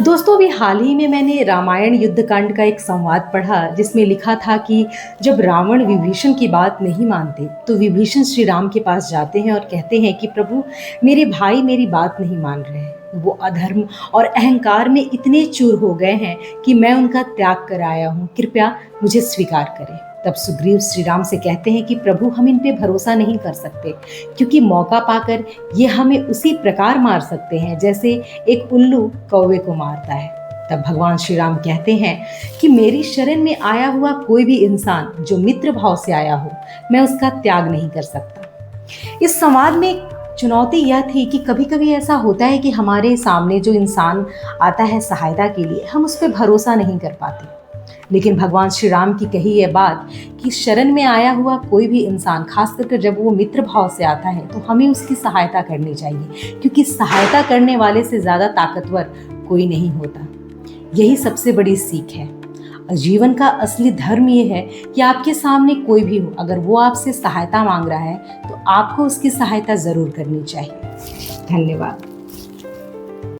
दोस्तों, अभी हाल ही में मैंने रामायण युद्धकांड का एक संवाद पढ़ा जिसमें लिखा था कि जब रावण विभीषण की बात नहीं मानते तो विभीषण श्री राम के पास जाते हैं और कहते हैं कि प्रभु, मेरे भाई मेरी बात नहीं मान रहे हैं। वो अधर्म और अहंकार में इतने चूर हो गए हैं कि मैं उनका त्याग कर आया हूँ, कृपया मुझे स्वीकार करें। तब सुग्रीव श्री राम से कहते हैं कि प्रभु, हम इन पे भरोसा नहीं कर सकते, क्योंकि मौका पाकर ये हमें उसी प्रकार मार सकते हैं जैसे एक उल्लू कौवे को मारता है। तब भगवान श्री राम कहते हैं कि मेरी शरण में आया हुआ कोई भी इंसान जो मित्र भाव से आया हो, मैं उसका त्याग नहीं कर सकता। इस संवाद में एक चुनौती यह थी कि कभी कभी ऐसा होता है कि हमारे सामने जो इंसान आता है सहायता के लिए, हम उस पर भरोसा नहीं कर पाते। लेकिन भगवान श्री राम की कही यह बात कि शरण में आया हुआ कोई भी इंसान, खास करके जब वो मित्र भाव से आता है, तो हमें उसकी सहायता करनी चाहिए, क्योंकि सहायता करने वाले से ज़्यादा ताकतवर कोई नहीं होता। यही सबसे बड़ी सीख है। जीवन का असली धर्म ये है कि आपके सामने कोई भी हो, अगर वो आपसे सहायता मांग रहा है तो आपको उसकी सहायता ज़रूर करनी चाहिए। धन्यवाद।